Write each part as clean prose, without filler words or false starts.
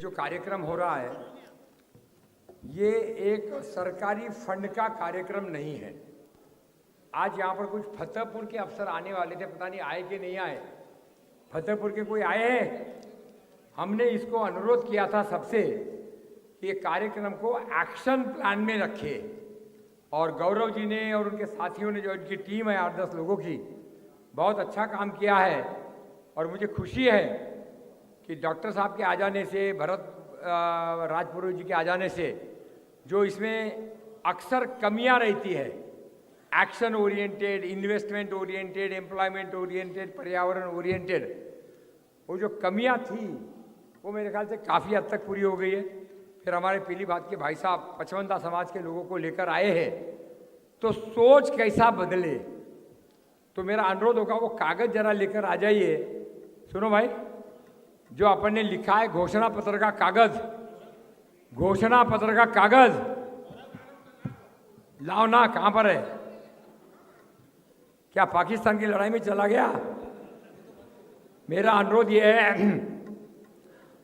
जो कार्यक्रम हो रहा है ये एक सरकारी फंड का कार्यक्रम नहीं है। आज यहाँ पर कुछ फतेहपुर के अफसर आने वाले थे, पता नहीं आए कि नहीं आए। फतेहपुर के कोई आए हैं? हमने इसको अनुरोध किया था सबसे कि ये कार्यक्रम को एक्शन प्लान में रखे, और गौरव जी ने और उनके साथियों ने, जो इनकी टीम है 8-10 लोगों की, बहुत अच्छा काम किया है। और मुझे खुशी है कि डॉक्टर साहब के आ जाने से, भरत राजपुरोहित जी के आ जाने से, जो इसमें अक्सर कमियां रहती है, action oriented, investment oriented, employment oriented, पर्यावरण ओरिएंटेड, वो जो कमियां थी वो मेरे ख्याल से काफ़ी हद तक पूरी हो गई है। फिर हमारे पीलीभीत के भाई साहब पचवंदा समाज के लोगों को लेकर आए हैं, तो सोच कैसा बदले। तो मेरा अनुरोध होगा वो कागज़ जरा लेकर आ जाइए। सुनो भाई, जो अपन ने लिखा है घोषणा पत्र का कागज, घोषणा पत्र का कागज लाओ ना। कहां पर है? क्या पाकिस्तान की लड़ाई में चला गया? मेरा अनुरोध ये है,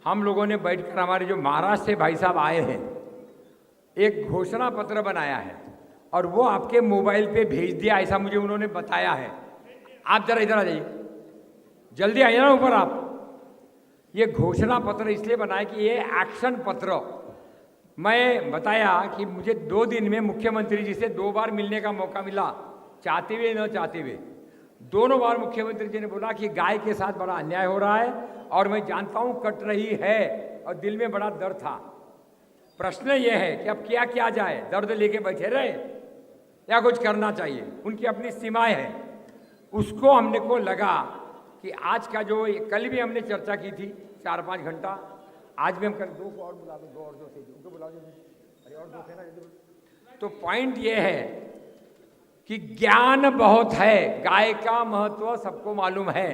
हम लोगों ने बैठकर, हमारे जो महाराष्ट्र से भाई साहब आए हैं, एक घोषणा पत्र बनाया है और वो आपके मोबाइल पे भेज दिया, ऐसा मुझे उन्होंने बताया है। आप जरा इधर आ जाइए, जल्दी आइए ना ऊपर आप। ये घोषणा पत्र इसलिए बनाया कि ये एक्शन पत्र, मैं बताया कि मुझे 2 दिन में मुख्यमंत्री जी से 2 बार मिलने का मौका मिला, चाहते हुए न चाहते हुए। दोनों बार मुख्यमंत्री जी ने बोला कि गाय के साथ बड़ा अन्याय हो रहा है और मैं जानता हूं कट रही है, और दिल में बड़ा दर्द था। प्रश्न ये है कि अब क्या किया जाए? दर्द लेके बैठे रहे या कुछ करना चाहिए? उनकी अपनी सीमाएं हैं। उसको हमने को लगा कि आज का जो, कल भी हमने चर्चा की थी 4-5 घंटा, आज भी हम कर 2 को और बुला दो, 2 और 2 थे, उनको बुला दो। अरे और 2 थे ना। तो पॉइंट ये है कि ज्ञान बहुत है, गाय का महत्व सबको मालूम है,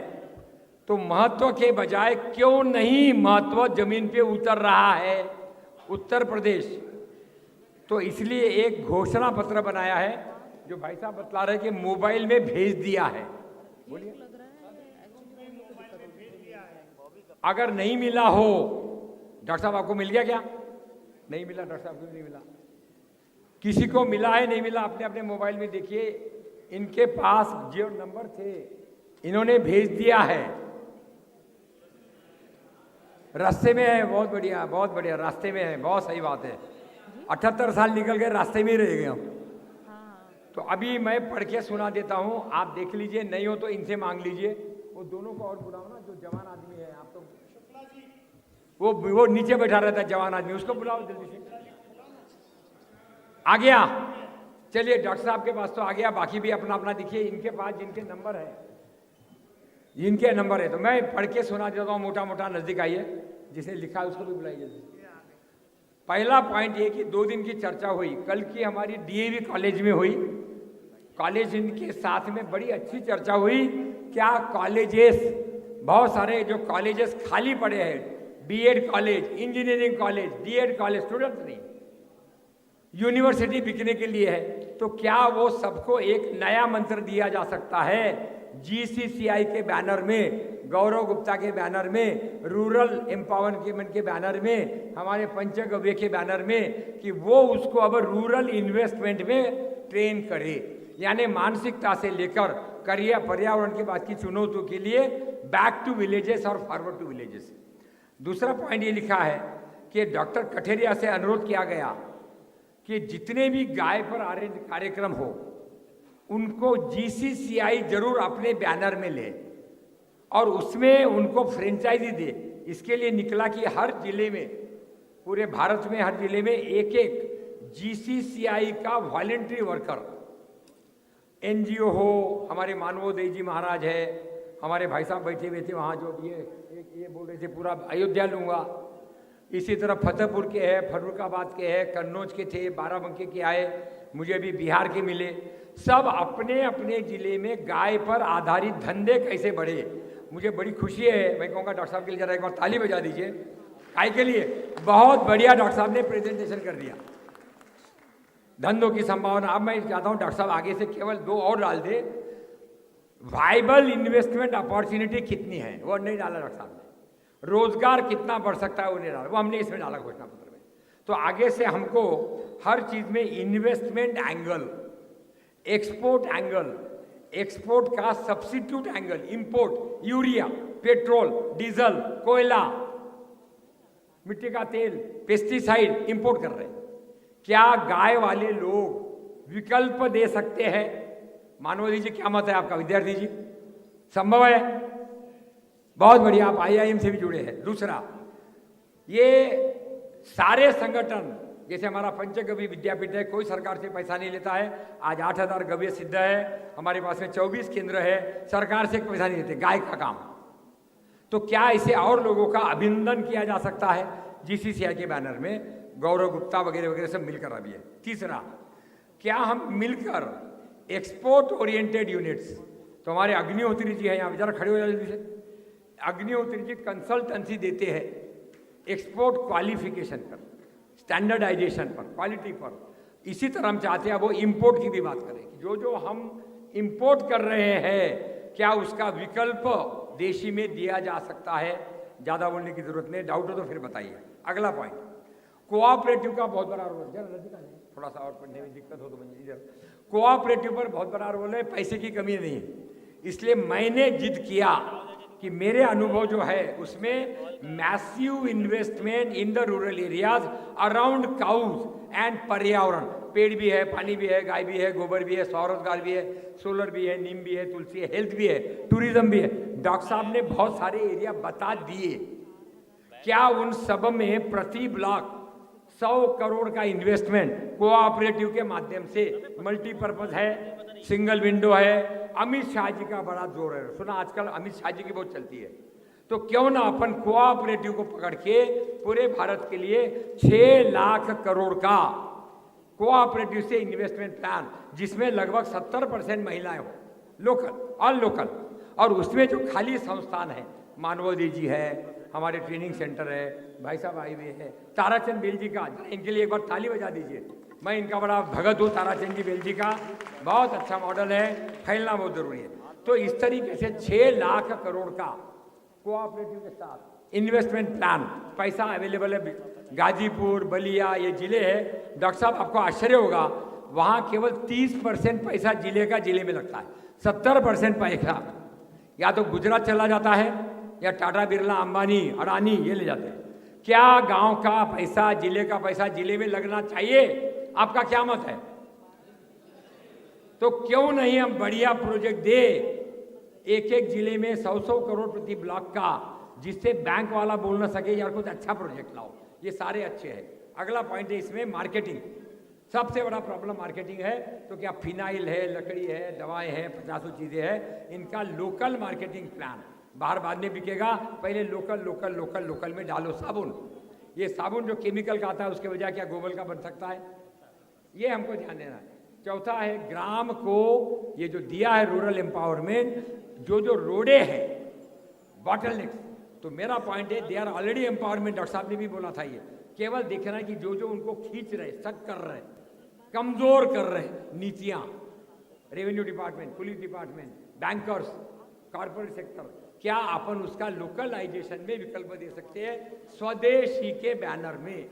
तो महत्व के बजाय क्यों नहीं महत्व जमीन पे उतर रहा है उत्तर प्रदेश। तो इसलिए एक घोषणा पत्र बनाया है, जो भाई साहब बतला रहे कि मोबाइल में भेज दिया है। बोलिए, अगर नहीं मिला हो, डॉक्टर साहब आपको मिल गया क्या? नहीं मिला, डॉक्टर साहब को नहीं मिला। किसी को मिला है नहीं मिला, अपने अपने मोबाइल में देखिए, इनके पास जो नंबर थे इन्होंने भेज दिया है। रास्ते में है, बहुत बढ़िया, बहुत बढ़िया, रास्ते में है, बहुत सही बात है। 78 साल निकल गए, रास्ते में ही रह गए हम। तो अभी मैं पढ़ के सुना देता हूं, आप देख लीजिए, नहीं हो तो इनसे मांग लीजिए। वो दोनों को और बुलाओ ना, जो जवान आदमी है। आप तो वो नीचे बैठा रहता है जवान आदमी, उसको बुलाओ जल्दी से। आ गया? चलिए, डॉक्टर साहब के पास तो आ गया, बाकी भी अपना अपना दिखिए। इनके पास जिनके नंबर है, जिनके नंबर है, तो मैं पढ़ के सुना देता हूँ मोटा मोटा। नजदीक आइए, जिसने लिखा है उसको भी बुलाइए। पहला पॉइंट ये कि 2 दिन की चर्चा हुई, कल की हमारी डीएवी कॉलेज में हुई। कॉलेज इनके साथ में बड़ी अच्छी चर्चा हुई। क्या कॉलेजेस, बहुत सारे जो कॉलेजेस खाली पड़े हैं, BEd college, engineering college, DEd college, students नहीं, यूनिवर्सिटी बिकने के लिए है, तो क्या वो सबको एक नया मंत्र दिया जा सकता है? जीसीसीआई के बैनर में, गौरव गुप्ता के बैनर में, रूरल एम्पावरमेंट के बैनर में, हमारे पंचगव्य के बैनर में, कि वो उसको अब रूरल इन्वेस्टमेंट में ट्रेन करे, यानी मानसिकता से लेकर करियर, पर्यावरण की बात की चुनौतियों के लिए बैक टू विलेजेस और फॉरवर्ड टू विलेजेस। दूसरा पॉइंट ये लिखा है कि डॉक्टर कठेरिया से अनुरोध किया गया कि जितने भी गाय पर आधारित कार्यक्रम हो उनको जीसीसीआई जरूर अपने बैनर में ले और उसमें उनको फ्रेंचाइजी दे। इसके लिए निकला कि हर जिले में, पूरे भारत में हर जिले में एक जीसीसीआई का वॉलेंट्री वर्कर, एनजीओ हो। हमारे मानवोदय जी महाराज है, हमारे भाई साहब बैठे हुए थे वहाँ, जो ये बोल रहे थे पूरा अयोध्या लूँगा। इसी तरह फतेहपुर के हैं, फर्रुखाबाद के हैं, कन्नौज के थे, बाराबंकी के आए, मुझे अभी बिहार के मिले। सब अपने अपने ज़िले में गाय पर आधारित धंधे कैसे बढ़े। मुझे बड़ी खुशी है, मैं कहूँगा डॉक्टर साहब के लिए जरा एक बार ताली बजा दीजिए। गाय के लिए बहुत बढ़िया डॉक्टर साहब ने प्रेजेंटेशन कर दिया, धंधों की संभावना। अब मैं चाहता हूँ डॉक्टर साहब आगे से केवल 2 और डाल दे, वाइबल इन्वेस्टमेंट अपॉर्चुनिटी कितनी है, वो नहीं डाला डॉक्टर साहब ने। रोजगार कितना बढ़ सकता है वो नहीं डाला, वो हमने इसमें डाला घोषणा पत्र में। तो आगे से हमको हर चीज में investment angle, export angle, export का substitute angle, import, urea, petrol, diesel, कोयला, मिट्टी का तेल, पेस्टिसाइड इंपोर्ट कर रहे हैं। क्या गाय वाले लोग विकल्प दे सकते हैं? मानवजी जी क्या मत है आपका? विद्यार्थी जी संभव है? बहुत बढ़िया, आप IIM से भी जुड़े हैं। दूसरा, ये सारे संगठन जैसे हमारा पंचगव्य विद्यापीठ है, कोई सरकार से पैसा नहीं लेता है। आज 8000 गव्य सिद्ध है, हमारे पास में 24 केंद्र है, सरकार से पैसा नहीं लेते, गाय का काम। तो क्या इसे और लोगों का अभिनंदन किया जा सकता है? GCCI के बैनर में गौरव गुप्ता वगैरह वगैरह सब मिलकर अभी है। तीसरा, क्या हम मिलकर एक्सपोर्ट ओरिएंटेड यूनिट्स, तो हमारे अग्निहोत्री जी हैं यहाँ, जरा खड़े हो जाए जल्दी से। अग्निहोत्री जी कंसल्टेंसी देते हैं एक्सपोर्ट क्वालिफिकेशन पर, स्टैंडर्डाइजेशन पर, क्वालिटी पर। इसी तरह हम चाहते हैं वो इंपोर्ट की भी बात करें कि जो जो हम इंपोर्ट कर रहे हैं क्या उसका विकल्प देशी में दिया जा सकता है? ज़्यादा बोलने की जरूरत नहीं, डाउट हो तो फिर बताइए। अगला पॉइंट, कोऑपरेटिव का बहुत बड़ा रोल। जरा नजदीक आ जाइए, थोड़ा सा और पढ़ने में दिक्कत हो तो मुझे इधर। कोऑपरेटिव पर बहुत बड़ा रोल है, पैसे की कमी नहीं है, इसलिए मैंने जिद किया कि मेरे अनुभव जो है उसमें massive investment in the rural areas around cause and पर्यावरण, पेड़ भी है, पानी भी है, गाय भी है, गोबर भी है, स्वरोजगार भी है, सोलर भी है, नीम भी है, तुलसी है, हेल्थ भी है, टूरिज्म भी है। डॉक्टर साहब ने बहुत सारे एरिया बता दिए। क्या उन सब में प्रति ब्लॉक 100 करोड़ का इन्वेस्टमेंट कोऑपरेटिव के माध्यम से, मल्टीपर्पज है, सिंगल विंडो है, अमित शाह जी का बड़ा जोर है, सुना आजकल अमित शाह जी की बहुत चलती है, तो क्यों ना अपन कोऑपरेटिव को पकड़ के पूरे भारत के लिए 6 लाख करोड़ का कोऑपरेटिव से इन्वेस्टमेंट प्लान, जिसमें लगभग 70% महिलाएं हो, लोकल ऑल लोकल, और उसमें जो खाली संस्थान है, मानवोदय जी है, हमारे ट्रेनिंग सेंटर है, भाई साहब आई हुए हैं, ताराचंद बेल जी का, इनके लिए एक बार ताली बजा दीजिए। मैं इनका बड़ा भगत हूँ, ताराचंद जी बेल जी का, बहुत अच्छा मॉडल है, फैलना बहुत जरूरी है। तो इस तरीके से 6 लाख करोड़ का कोऑपरेटिव के साथ इन्वेस्टमेंट प्लान, पैसा अवेलेबल है। गाजीपुर, बलिया ये जिले हैं, डॉक्टर साहब आपको आश्चर्य होगा, वहाँ केवल 30% पैसा जिले का जिले में लगता है, 70% पैसा या तो गुजरात चला जाता है या टाटा बिरला, अंबानी, अडानी ये ले जाते हैं। क्या गांव का पैसा, जिले का पैसा जिले में लगना चाहिए? आपका क्या मत है? तो क्यों नहीं हम बढ़िया प्रोजेक्ट दे, एक एक जिले में 100-100 करोड़ प्रति ब्लॉक का, जिससे बैंक वाला बोल ना सके यार कुछ अच्छा प्रोजेक्ट लाओ। ये सारे अच्छे हैं। अगला पॉइंट है इसमें मार्केटिंग, सबसे बड़ा प्रॉब्लम मार्केटिंग है। तो क्या फिनाइल है, लकड़ी है, दवाएं हैं, 50 चीजें हैं, इनका लोकल मार्केटिंग प्लान, बाहर बाद में बिकेगा, पहले लोकल लोकल लोकल लोकल में डालो। साबुन, ये साबुन जो केमिकल का आता है उसके बजाय क्या गोबर का बन सकता है? ये हमको ध्यान देना है। चौथा है ग्राम को ये जो दिया है रूरल एम्पावरमेंट, जो जो रोडे हैं बॉटलनेक्स, तो मेरा पॉइंट है they are already empowerment. Doctor साहब ने भी बोला था, ये केवल देखना है कि जो जो उनको खींच रहे, सक कर रहे, कमजोर कर रहे नीतियां, revenue department, police department, bankers, corporate sector, क्या अपन उसका लोकलाइजेशन में विकल्प दे सकते हैं स्वदेशी के बैनर में?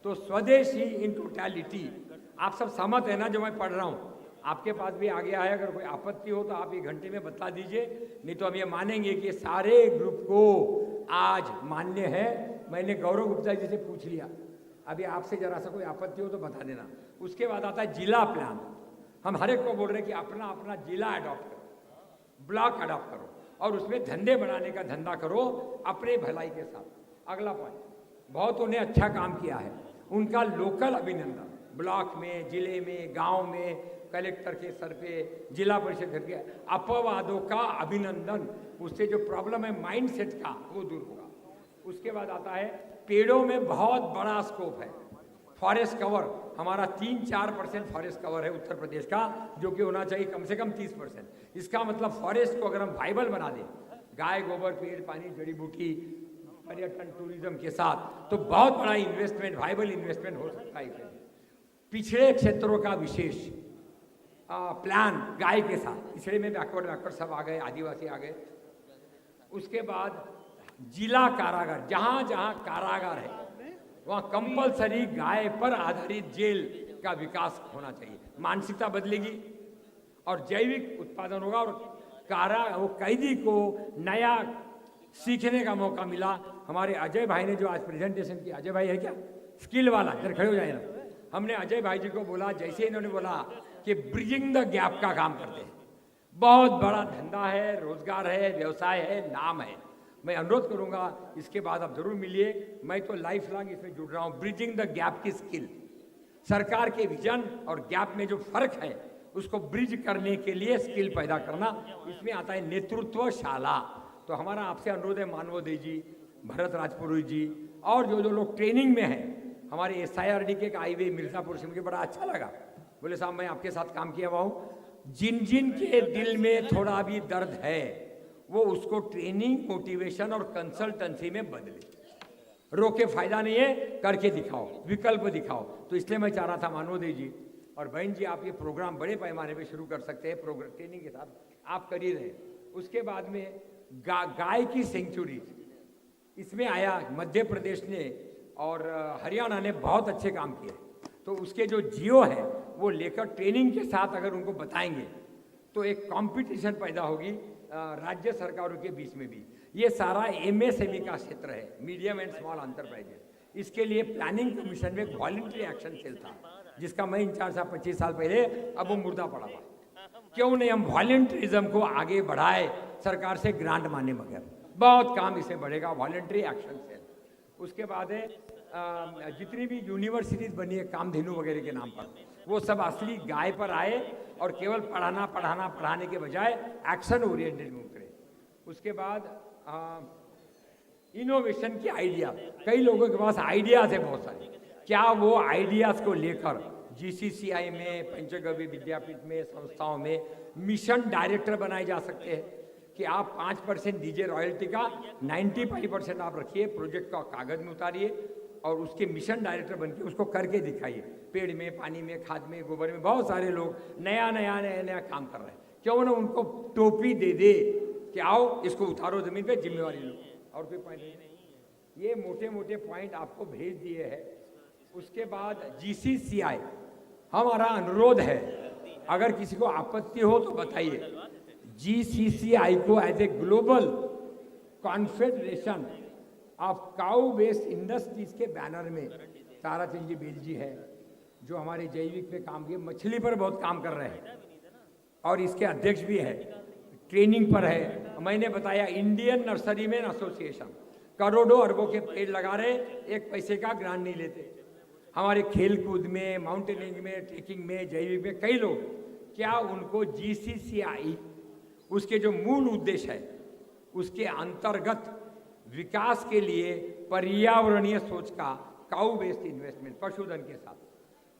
तो स्वदेशी इन टोटलिटी, आप सब सहमत है ना जो मैं पढ़ रहा हूं? आपके पास भी आ गया है, अगर कोई आपत्ति हो तो आप 1 घंटे में बता दीजिए, नहीं तो हम ये मानेंगे कि सारे ग्रुप को आज मान्य है। मैंने गौरव गुप्ता जी से पूछ लिया, अभी आपसे जरा सा कोई आपत्ति हो तो बता देना। उसके बाद आता है जिला प्लान, हम हर एक को बोल रहे हैं कि अपना अपना जिला अडॉप्ट करो, ब्लॉक अडॉप्ट करो, और उसमें धंधे बनाने का धंधा करो अपने भलाई के साथ। अगला पॉइंट, बहुतों ने अच्छा काम किया है, उनका लोकल अभिनंदन, ब्लॉक में, जिले में, गांव में, कलेक्टर के सर पे, जिला परिषद घर के, अपवादों का अभिनंदन, उससे जो प्रॉब्लम है माइंडसेट का वो दूर होगा। उसके बाद आता है पेड़ों में बहुत बड़ा स्कोप है। फॉरेस्ट कवर हमारा 3-4% फॉरेस्ट कवर है उत्तर प्रदेश का, जो कि होना चाहिए कम से कम 30%। इसका मतलब फॉरेस्ट को अगर हम वाइबल बना दें, गाय गोबर, पेड़, पानी, जड़ी बूटी, पर्यटन, टूरिज्म के साथ, तो बहुत बड़ा इन्वेस्टमेंट, वाइबल इन्वेस्टमेंट हो सकता है। पिछड़े क्षेत्रों का विशेष प्लान गाय के साथ, पिछड़े में बैकवर्ड सब आ गए, आदिवासी आ गए। उसके बाद जिला कारागार, जहां जहां कारागार है वहां कंपलसरी गाय पर आधारित जेल का विकास होना चाहिए। मानसिकता बदलेगी और जैविक उत्पादन होगा और वो कैदी को नया सीखने का मौका मिला। हमारे अजय भाई ने जो आज प्रेजेंटेशन किया, अजय भाई है क्या, स्किल वाला, जरा खड़े हो जाए ना। हमने अजय भाई जी को बोला, जैसे इन्होंने बोला कि ब्रिजिंग द गैप का काम करते हैं, बहुत बड़ा धंधा है, रोजगार है, व्यवसाय है, नाम है। मैं अनुरोध करूंगा इसके बाद आप जरूर मिलिए। मैं तो लाइफ लॉन्ग इसमें जुड़ रहा हूं। ब्रिजिंग द गैप की स्किल, सरकार के विजन और गैप में जो फर्क है उसको ब्रिज करने के लिए स्किल पैदा करना, इसमें आता है नेतृत्व शाला। तो हमारा आपसे अनुरोध है, मानवोदय जी, भरत राजपुरोहित जी और जो जो लोग ट्रेनिंग में हैं, हमारे SIRD के आई हुए मिर्जापुर से मुझे बड़ा अच्छा लगा। बोले साहब मैं आपके साथ काम किया हुआ हूँ, जिन जिन के दिल में थोड़ा भी दर्द है वो उसको ट्रेनिंग, मोटिवेशन और कंसल्टेंसी में बदले। रोके फायदा नहीं है, करके दिखाओ, विकल्प दिखाओ। तो इसलिए मैं चाह रहा था मानवोदय जी और बहन जी, आप ये प्रोग्राम बड़े पैमाने पे शुरू कर सकते हैं, प्रोग्राम ट्रेनिंग के साथ आप कर ही रहे। उसके बाद में गाय की सेंचुरी, इसमें आया मध्य प्रदेश ने और हरियाणा ने बहुत अच्छे काम किए। तो उसके जो जियो है वो लेकर ट्रेनिंग के साथ अगर उनको बताएंगे तो एक कंपटीशन पैदा होगी राज्य सरकारों के बीच में भी। ये सारा MSME का क्षेत्र है, मीडियम एंड स्मॉल एंटरप्राइजेस। इसके लिए प्लानिंग कमीशन में एक वॉलंटरी एक्शन सेल था जिसका मैं इंचार्ज था 25 साल पहले, अब वो मुर्दा पड़ा हुआ। क्यों नहीं हम वॉलंटरिज्म को आगे बढ़ाए, सरकार से ग्रांट माने बगैर, बहुत काम इसमें बढ़ेगा, वॉलंटरी एक्शन सेल। उसके बाद है जितनी भी यूनिवर्सिटीज बनी है कामधेनु वगैरह के नाम पर, वो सब असली गाय पर आए और केवल पढ़ाने के बजाय एक्शन ओरिएंटेड मूव करें। उसके बाद इनोवेशन की आइडिया, कई लोगों के पास आइडियाज है बहुत सारे, क्या वो आइडियाज को लेकर GCCI में, पंचगव्य विद्यापीठ में, संस्थाओं में मिशन डायरेक्टर बनाए जा सकते हैं कि आप 5% दीजिए रॉयल्टी का, 95% आप रखिए, प्रोजेक्ट का कागज में उतारिए और उसके मिशन डायरेक्टर बनके उसको करके दिखाइए। पेड़ में, पानी में, खाद में, गोबर में बहुत सारे लोग नया काम कर रहे हैं, क्यों ना उनको टोपी दे दे कि आओ इसको उतारो जमीन पे, जिम्मेवारी लो। और कोई पॉइंट नहीं, ये मोटे मोटे पॉइंट आपको भेज दिए हैं। उसके बाद GCCI, हमारा अनुरोध है अगर किसी को आपत्ति हो तो बताइए, GCCI को as a global confederation of cow based industries के बैनर में ताराचंद जी बेल जी है जो हमारे जैविक पे काम किए, मछली पर बहुत काम कर रहे हैं और इसके अध्यक्ष भी है, ट्रेनिंग पर है। मैंने बताया इंडियन नर्सरी मैन एसोसिएशन करोड़ों अरबों के पेड़ लगा रहे, एक पैसे का ग्रांट नहीं लेते। हमारे खेल कूद में, माउंटेनिंग में, ट्रेकिंग में, जैविक में कई लोग, क्या उनको GCCI उसके जो मूल उद्देश्य है उसके अंतर्गत विकास के लिए पर्यावरणीय सोच का काउ बेस्ड इन्वेस्टमेंट, पशुधन के साथ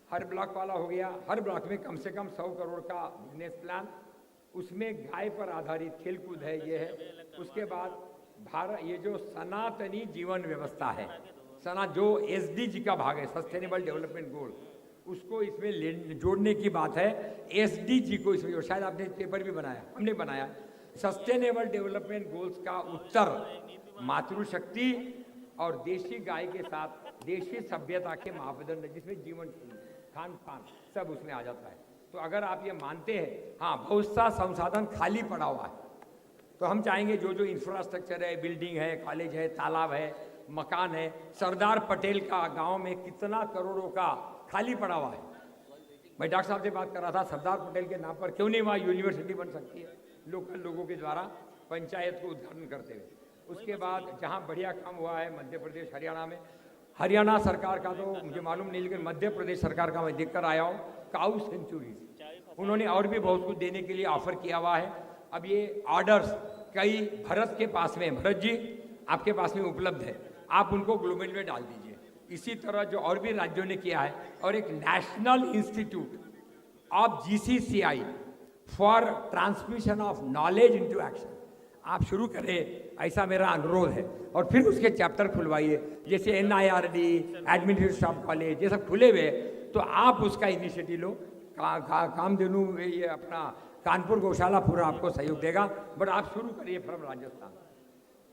हर ब्लॉक वाला हो गया, हर ब्लॉक में कम से कम 100 करोड़ का बिजनेस प्लान, उसमें गाय पर आधारित खेलकूद है, ये है। उसके बाद भारत, ये जो सनातनी जीवन व्यवस्था है, जो SDG का भाग है, सस्टेनेबल डेवलपमेंट गोल, उसको इसमें जोड़ने की बात है। SDG को इसमें, शायद आपने पेपर भी बनाया, हमने बनाया, सस्टेनेबल डेवलपमेंट गोल्स का उत्तर मातृशक्ति और देशी गाय के साथ देशी सभ्यता के मापदंड, जिसमें जीवन, खान पान सब उसमें आ जाता है। तो अगर आप ये मानते हैं, हाँ बहुत सा संसाधन खाली पड़ा हुआ है, तो हम चाहेंगे जो जो इंफ्रास्ट्रक्चर है, बिल्डिंग है, कॉलेज है, तालाब है, मकान है, सरदार पटेल का गांव में कितना करोड़ों का खाली पड़ा हुआ है। मैं डॉक्टर साहब से बात कर रहा था, सरदार पटेल के नाम पर क्यों नहीं वहाँ यूनिवर्सिटी बन सकती है, लोकल लोगों के द्वारा पंचायत को उद्घाटन करते हुए। उसके बाद जहाँ बढ़िया काम हुआ है मध्य प्रदेश, हरियाणा में, हरियाणा सरकार का तो मुझे मालूम नहीं, लेकिन मध्य प्रदेश सरकार का मैं देखकर आया हूँ, काउ सेंचुरीज, उन्होंने और भी बहुत कुछ देने के लिए ऑफर किया हुआ है। अब ये ऑर्डर्स कई भरत के पास में, भरत जी आपके पास में उपलब्ध है, आप उनको ग्लोबल में डाल दीजिए। इसी तरह जो और भी राज्यों ने किया है, और एक national institute of GCCI for transmission of knowledge into action आप शुरू करें, ऐसा मेरा अनुरोध है। और फिर उसके चैप्टर खुलवाइए, जैसे NIRD, एडमिनिस्ट्रेशन ऑफ कॉलेज, ये सब खुले हुए, तो आप उसका इनिशिएटिव लो। कामधेनु ये अपना कानपुर गौशाला पूरा आपको सहयोग देगा, बट आप शुरू करिए फ्रॉम राजस्थान।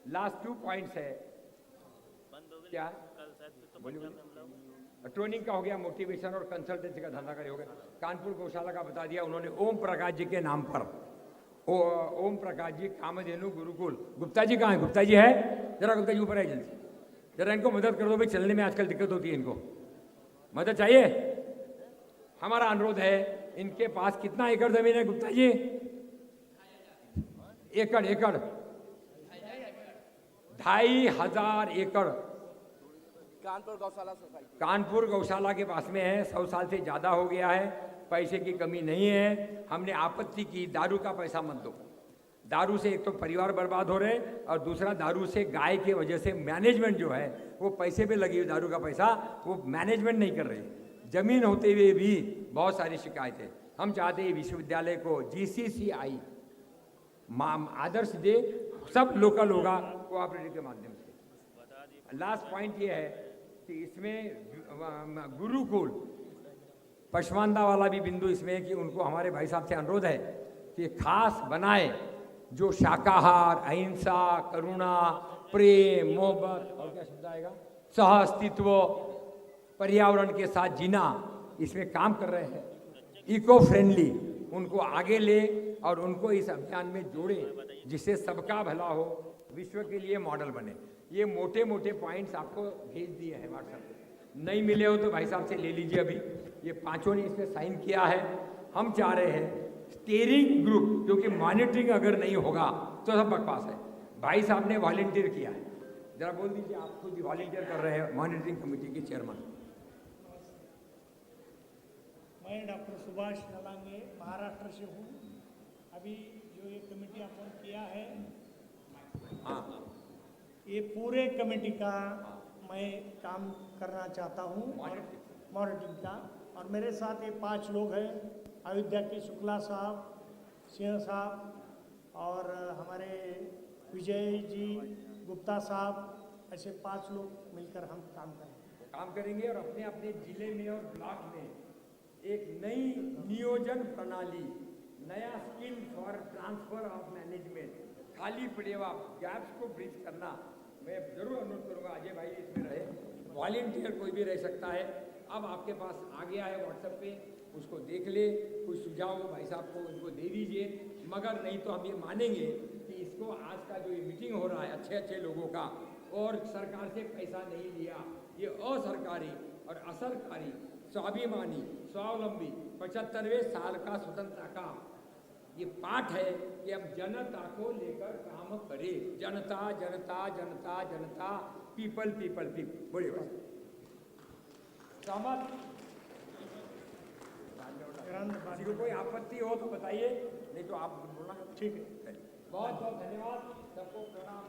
लास्ट 2 पॉइंट्स है क्या? बोलिए। ट्रेनिंग का हो गया, मोटिवेशन और कंसल्टेंसी का धंधा करे हो गया। कानपुर गौशाला का बता दिया उन्होंने, ओम प्रकाश जी के नाम पर। ओम प्रकाश जी कामधेनु गुरुकुल। गुप्ता जी कहाँ है? गुप्ता जी है? जरा गुप्ता जी ऊपर आए जल्दी, जरा इनको मदद कर दो भाई, चलने में आजकल दिक्कत होती है, इनको मदद चाहिए। हमारा अनुरोध है, इनके पास कितना एकड़ जमीन है गुप्ता जी? एकड़ 2500 एकड़ कानपुर गौशाला के पास में है। 100 साल से ज़्यादा हो गया है, पैसे की कमी नहीं है। हमने आपत्ति की, दारू का पैसा मत दो। दारू से एक तो परिवार बर्बाद हो रहे, और दूसरा दारू से गाय के वजह से मैनेजमेंट जो है वो पैसे पे लगी हुई, दारू का पैसा वो मैनेजमेंट नहीं कर रही। जमीन होते हुए भी बहुत सारी शिकायतें। हम चाहते हैं विश्वविद्यालय को GCCI आदर्श दे, सब लोकल होगा कोऑपरेटिव के माध्यम से। लास्ट पॉइंट ये है कि इसमें गुरुकुल पशमानदा वाला भी बिंदु इसमें है कि उनको हमारे भाई साहब से अनुरोध है कि खास बनाए, जो शाकाहार, अहिंसा, करुणा, प्रेम, मोहब्बत और क्या शब्द आएगा, सह अस्तित्व, पर्यावरण के साथ जीना, इसमें काम कर रहे हैं, इको फ्रेंडली, उनको आगे ले और उनको इस अभियान में जोड़े, जिससे सबका भला हो, विश्व के लिए मॉडल बने। ये मोटे मोटे पॉइंट्स आपको भेज दिए हैं व्हाट्सएप पे, नहीं मिले हो तो भाई साहब से ले लीजिए। अभी ये पांचों ने इसमें साइन किया है। हम चाह रहे हैं स्टीयरिंग ग्रुप, क्योंकि मॉनिटरिंग अगर नहीं होगा तो सब बकवास है। भाई साहब ने वॉलंटियर किया है, जरा बोल दीजिए, आप खुद ही वॉलंटियर कर रहे हैं मॉनिटरिंग कमेटी के चेयरमैन। मैं डॉक्टर सुभाष नलांगे महाराष्ट्र से हूँ। अभी जो ये कमेटी अपन किया है, ये पूरे कमेटी का मैं काम करना चाहता हूँ, मॉनिटरिंग का। और मेरे साथ ये 5 लोग हैं, अयोध्या के शुक्ला साहब, सिंह साहब और हमारे विजय जी, गुप्ता साहब, ऐसे 5 लोग मिलकर हम काम करेंगे। और अपने अपने जिले में और ब्लॉक में एक नई नियोजन प्रणाली, नया skill for transfer of management, खाली पड़े हुआ गैप्स को ब्रिज करना, मैं जरूर अनुरोध करूंगा। अजय भाई इसमें रहे, वॉलंटियर कोई भी रह सकता है। अब आपके पास आ गया है व्हाट्सएप पे, उसको देख ले, कोई सुझाव भाई साहब को उनको दे दीजिए। मगर नहीं तो हम ये मानेंगे कि इसको, आज का जो ये मीटिंग हो रहा है अच्छे अच्छे लोगों का, और सरकार से पैसा नहीं लिया, ये असरकारी और असरकारी, स्वाभिमानी, स्वावलंबी 75वें साल का स्वतंत्रता का ये पाठ है कि हम जनता को लेकर काम करें। जनता जनता जनता जनता, पीपल पीपल पीपल। बोलिए बस सहमत? किसी को कोई आपत्ति हो तो बताइए, नहीं तो आप बोलना। ठीक है, बहुत बहुत धन्यवाद, सबको प्रणाम।